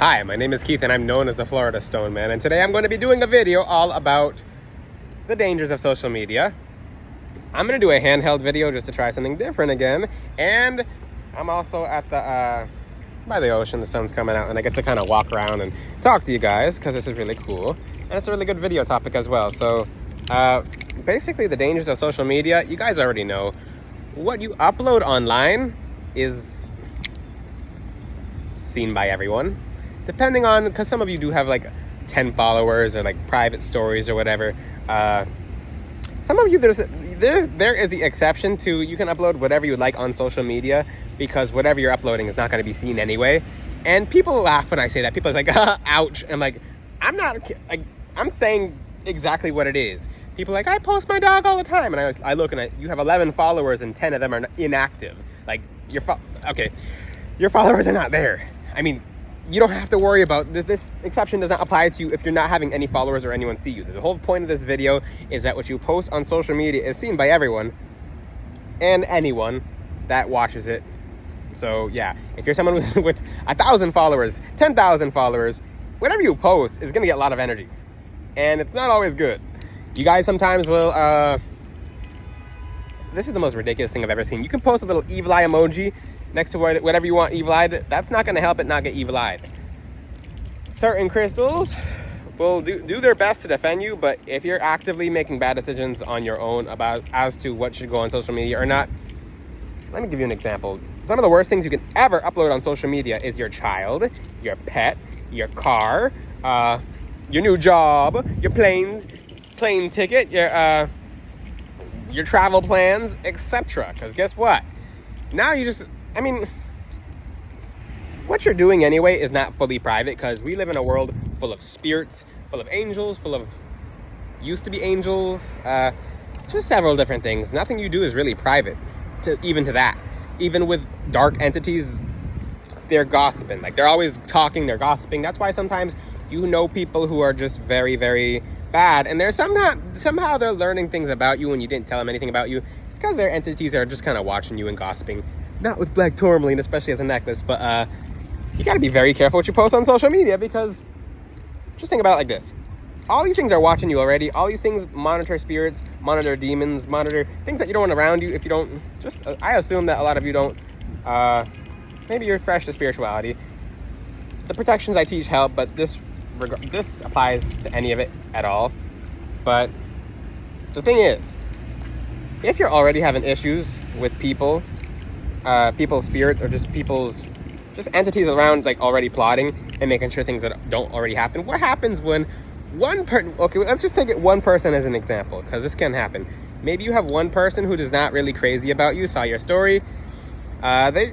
Hi, my name is Keith and I'm known as the Florida Stone Man, and today I'm going to be doing a video all about the dangers of social media. I'm going to do a handheld video just to try something different again, and I'm also at the by the ocean. The sun's coming out and I get to kind of walk around and talk to you guys because this is really cool and it's a really good video topic as well. So basically the dangers of social media, you guys already know. What you upload online is seen by everyone, depending on, because some of you do have like 10 followers or like private stories or whatever. Some of you, there is the exception to, you can upload whatever you like on social media because whatever you're uploading is not going to be seen anyway. And people laugh when I say that. People are like, ouch. I'm like, I'm saying exactly what it is. People are like, I post my dog all the time. And I look and you have 11 followers and 10 of them are inactive. Like, your followers are not there. I mean, you don't have to worry about this. Exception does not apply to you if you're not having any followers or anyone see you. The whole point of this video is that what you post on social media is seen by everyone and anyone that watches it. So yeah, if you're someone with 1,000 followers, 10,000 followers, whatever you post is gonna get a lot of energy, and it's not always good. You guys sometimes will, this is the most ridiculous thing I've ever seen. You can post a little evil eye emoji next to whatever you want evil-eyed. That's not going to help it not get evil-eyed. Certain crystals will do their best to defend you, but if you're actively making bad decisions on your own as to what should go on social media or not, let me give you an example. Some of the worst things you can ever upload on social media is your child, your pet, your car, your new job, your plane ticket, your travel plans, etc. Because guess what? Now what you're doing anyway is not fully private, because we live in a world full of spirits, full of angels, full of used to be angels, just several different things. Nothing you do is really private, even to that. Even with dark entities, they're gossiping. Like, they're always talking, they're gossiping. That's why sometimes you know people who are just very, very bad, and they're somehow they're learning things about you when you didn't tell them anything about you. It's because their entities are just kind of watching you and gossiping. Not with black tourmaline, especially as a necklace, but you got to be very careful what you post on social media, because just think about it like this. All these things are watching you already. All these things monitor spirits, monitor demons, monitor things that you don't want around you. If you don't, I assume that a lot of you don't, maybe you're fresh to spirituality. The protections I teach help, but this applies to any of it at all. But the thing is, if you're already having issues with people's spirits, or just entities around, like, already plotting and making sure things that don't already happen, what happens when okay, let's just take it one person as an example, because this can happen. Maybe you have one person who is not really crazy about you, saw your story.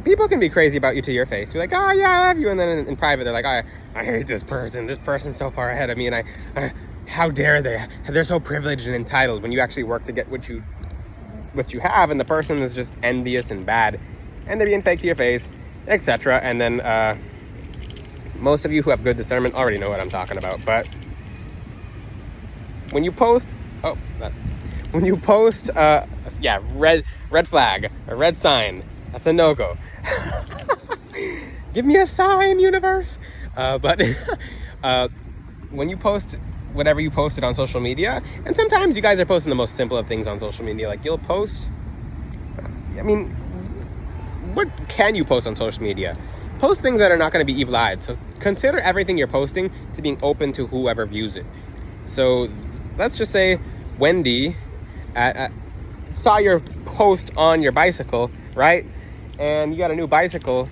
People can be crazy about you to your face. You're like, oh yeah, I love you, and then in private they're like, I hate this person. This person's so far ahead of me, and how dare they? They're so privileged and entitled, when you actually work to get what you have, and the person is just envious and bad, and they're being fake to your face, etc. And then most of you who have good discernment already know what I'm talking about. But when you post, red flag, a red sign, that's a no-go. Give me a sign, universe. But when you post whatever you posted on social media, and sometimes you guys are posting the most simple of things on social media, like you'll post, what can you post on social media? Post things that are not going to be evil-eyed. So consider everything you're posting to being open to whoever views it. So let's just say Wendy saw your post on your bicycle, right? And you got a new bicycle.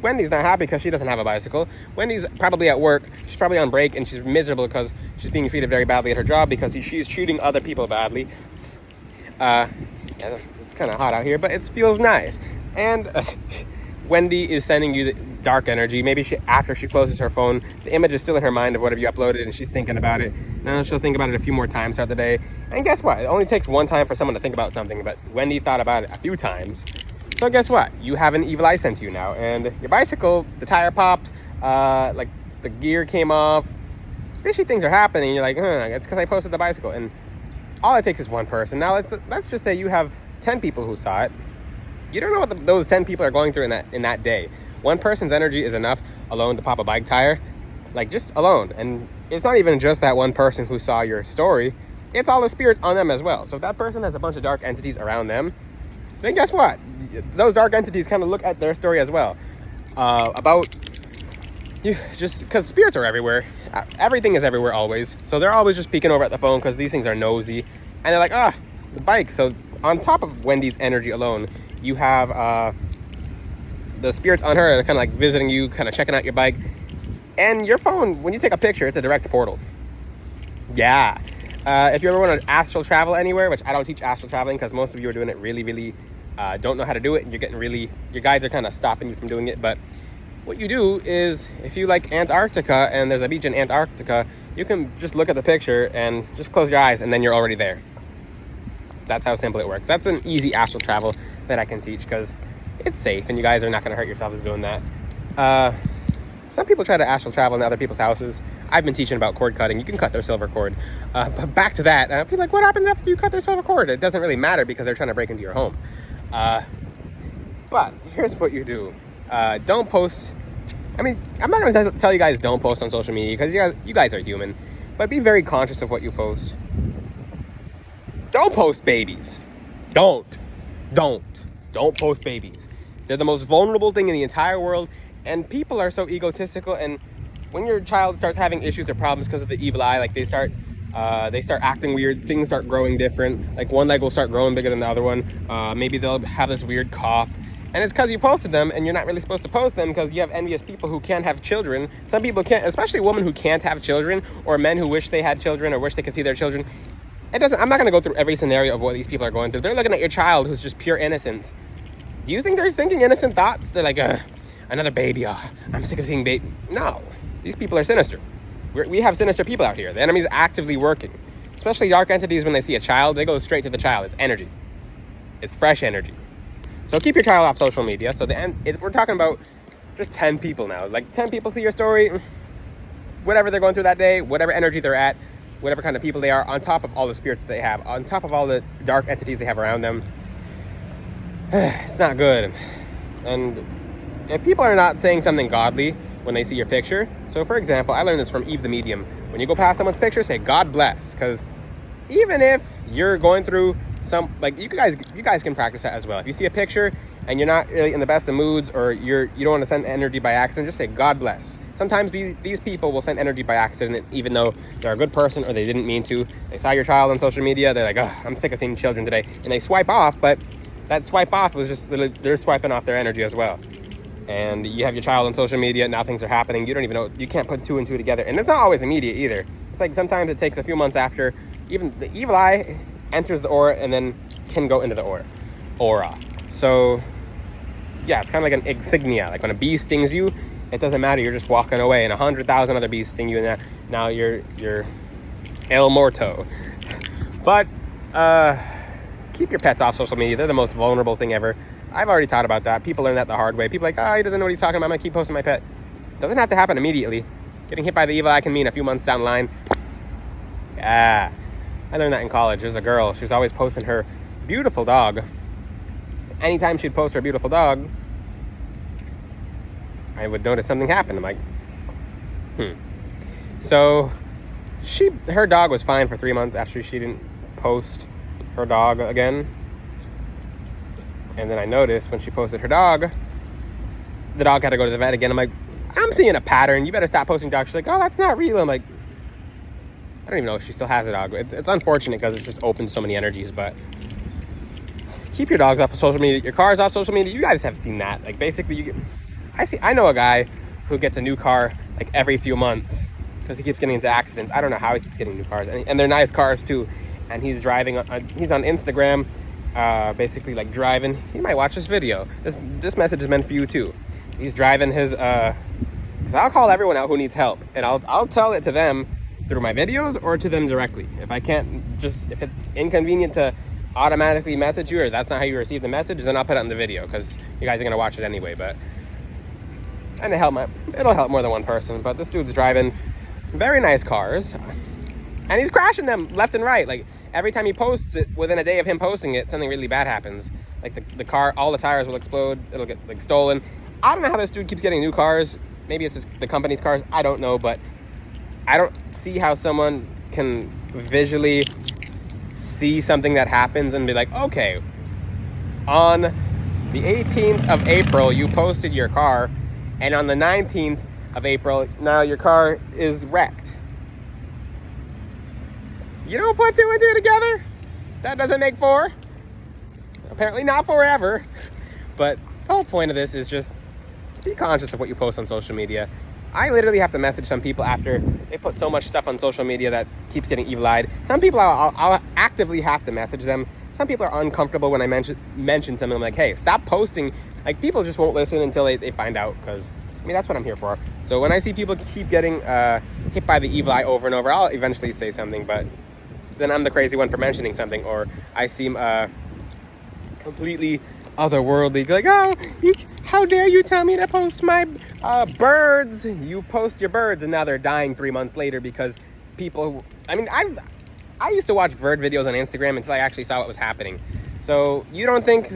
Wendy's not happy because she doesn't have a bicycle. Wendy's probably at work. She's probably on break, and she's miserable because she's being treated very badly at her job, because she's treating other people badly. Yeah, it's kind of hot out here, but it feels nice. And Wendy is sending you the dark energy. Maybe after she closes her phone, the image is still in her mind of whatever you uploaded, and she's thinking about it. Now she'll think about it a few more times throughout the day. And guess what? It only takes one time for someone to think about something, but Wendy thought about it a few times. So guess what? You have an evil eye sent to you now, and your bicycle, the tire popped, like the gear came off. Fishy things are happening. You're like, it's because I posted the bicycle. And all it takes is one person. Now let's just say you have 10 people who saw it. You don't know what those 10 people are going through in that day. One person's energy is enough. alone to pop a bike tire. Like, just alone. And it's not even just that one person who saw your story. It's all the spirits on them as well. So if that person has a bunch of dark entities around them, then guess what? Those dark entities kind of look at their story as well. About you, just because spirits are everywhere. Everything is everywhere always. So they're always just peeking over at the phone because these things are nosy. And they're like, the bike. So on top of Wendy's energy alone, you have the spirits on her. They're kind of like visiting you, kind of checking out your bike. And your phone, when you take a picture, it's a direct portal. Yeah. If you ever want to astral travel anywhere, which I don't teach astral traveling because most of you are doing it really, don't know how to do it. And you're getting your guides are kind of stopping you from doing it. But what you do is, if you like Antarctica and there's a beach in Antarctica, you can just look at the picture and just close your eyes and then you're already there. That's how simple it works. That's an easy astral travel that I can teach because it's safe and you guys are not going to hurt yourselves doing that. Some people try to astral travel in other people's houses. I've been teaching about cord cutting. You can cut their silver cord. But back to that, people are like, what happens after you cut their silver cord? It doesn't really matter because they're trying to break into your home. But here's what you do. Don't post. I mean, I'm not going to tell you guys don't post on social media because you guys are human. But be very conscious of what you post. Don't post babies. Don't post babies. They're the most vulnerable thing in the entire world. And people are so egotistical, and when your child starts having issues or problems because of the evil eye, like they start acting weird, things start growing different, like one leg will start growing bigger than the other one, maybe they'll have this weird cough, and it's because you posted them, and you're not really supposed to post them because you have envious people who can't have children. Some people can't, especially women who can't have children, or men who wish they had children or wish they could see their children. I'm not going to go through every scenario of what these people are going through. They're looking at your child who's just pure innocence. Do you think they're thinking innocent thoughts? They're like, another baby. I'm sick of seeing baby. No, these people are sinister. We have sinister people out here. The enemy's actively working. Especially dark entities, when they see a child, they go straight to the child. It's energy. It's fresh energy. So keep your child off social media. So we're talking about just 10 people now. Like 10 people see your story, whatever they're going through that day, whatever energy they're at, whatever kind of people they are, on top of all the spirits that they have, on top of all the dark entities they have around them. It's not good. And if people are not saying something godly when they see your picture, so for example, I learned this from Eve the Medium. When you go past someone's picture, say God bless, because even if you're going through some, like, you guys can practice that as well. If you see a picture and you're not really in the best of moods, or you don't want to send energy by accident, just say God bless. Sometimes these people will send energy by accident, even though they're a good person or they didn't mean to. They saw your child on social media, they're like, I'm sick of seeing children today, and they swipe off. But that swipe off was just, they're swiping off their energy as well. And you have your child on social media, now things are happening, you don't even know, you can't put two and two together. And it's not always immediate either. It's like sometimes it takes a few months after even the evil eye enters the aura and then can go into the aura. So yeah, it's kind of like an insignia. Like when a bee stings you, it doesn't matter, you're just walking away, and 100,000 other bees sting you, and now you're El Morto. But keep your pets off social media. They're the most vulnerable thing ever. I've already taught about that. People learn that the hard way. People are like, he doesn't know what he's talking about. I'm gonna keep posting my pet. Doesn't have to happen immediately. Getting hit by the evil eye can mean a few months down the line. Yeah, I learned that in college. There's a girl, she was always posting her beautiful dog. Anytime she'd post her beautiful dog, I would notice something happen. I'm like, So her dog was fine for 3 months after she didn't post her dog again. And then I noticed when she posted her dog, the dog had to go to the vet again. I'm like, I'm seeing a pattern. You better stop posting dogs. She's like, that's not real. I'm like, I don't even know if she still has a dog. It's unfortunate because it's just open to so many energies. But keep your dogs off of social media. Your cars off social media. You guys have seen that. Like basically, I know a guy who gets a new car like every few months because he keeps getting into accidents. I don't know how he keeps getting new cars, and they're nice cars too. And he's driving. He's on Instagram. Basically like driving. You might watch this video. This message is meant for you too. He's driving his because I'll call everyone out who needs help, and I'll tell it to them through my videos or to them directly. If I can't, if it's inconvenient to automatically message you, or that's not how you receive the message, then I'll put it on the video because you guys are gonna watch it anyway. But and it'll help more than one person. But this dude's driving very nice cars, and he's crashing them left and right. Like every time he posts it, within a day of him posting it, something really bad happens. Like the car, all the tires will explode. It'll get like stolen. I don't know how this dude keeps getting new cars. Maybe it's just the company's cars. I don't know, but I don't see how someone can visually see something that happens and be like, okay, on the 18th of April, you posted your car, and on the 19th of April, now your car is wrecked. You don't put 2 and 2 together? That doesn't make 4. Apparently not forever. But the whole point of this is just be conscious of what you post on social media. I literally have to message some people after they put so much stuff on social media that keeps getting evil-eyed. Some people I'll actively have to message them. Some people are uncomfortable when I mention something. I'm like, hey, stop posting. Like, people just won't listen until they find out, because, I mean, that's what I'm here for. So when I see people keep getting hit by the evil eye over and over, I'll eventually say something, but then I'm the crazy one for mentioning something, or I seem completely otherworldly, like, oh, how dare you tell me to post my birds? You post your birds, and now they're dying 3 months later because people, I mean, I used to watch bird videos on Instagram until I actually saw what was happening. So you don't think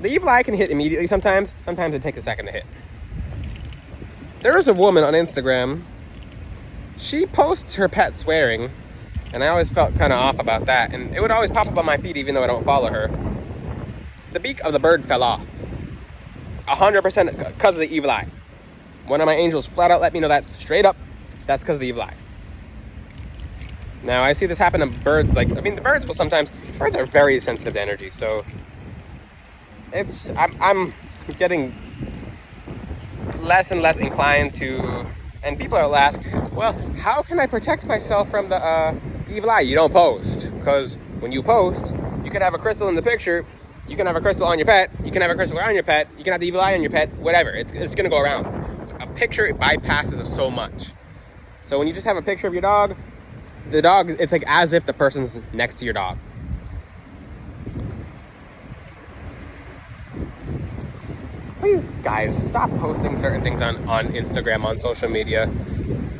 the evil eye can hit immediately sometimes? Sometimes it takes a second to hit. There is a woman on Instagram, she posts her pet swearing, and I always felt kind of off about that, and it would always pop up on my feed even though I don't follow her. The beak of the bird fell off. 100% because of the evil eye. One of my angels flat out let me know that straight up. That's because of the evil eye. Now, I see this happen to birds. Like, I mean, the birds will sometimes, birds are very sensitive to energy, so I'm getting less and less inclined to, and people will ask, well, how can I protect myself from the evil eye? You don't post, because when you post, you could have a crystal in the picture, you can have a crystal on your pet, you can have a crystal on your pet, you can have the evil eye on your pet, whatever. It's going to go around. A picture, it bypasses so much. So when you just have a picture of your dog, the dog, it's like as if the person's next to your dog. Please, guys, stop posting certain things on Instagram, on social media.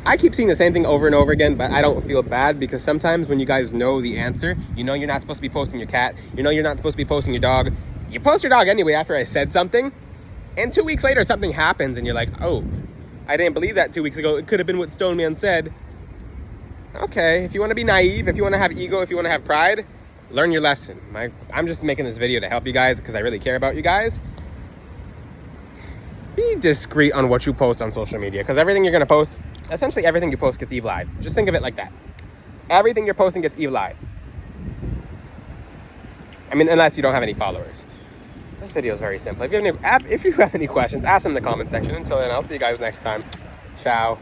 I keep seeing the same thing over and over again, but I don't feel bad, because sometimes when you guys know the answer, you know you're not supposed to be posting your cat, you know you're not supposed to be posting your dog, you post your dog anyway after I said something, and 2 weeks later something happens and you're like, oh, I didn't believe that 2 weeks ago, it could have been what Stone Man said. Okay, if you want to be naive, if you want to have ego, if you want to have pride, learn your lesson. I'm just making this video to help you guys because I really care about you guys. Be discreet on what you post on social media, because everything you're going to post, essentially everything you post gets evil-eyed. Just think of it like that. Everything you're posting gets evil-eyed. I mean, unless you don't have any followers. This video is very simple. If you have any questions, ask them in the comment section. Until then, I'll see you guys next time. Ciao.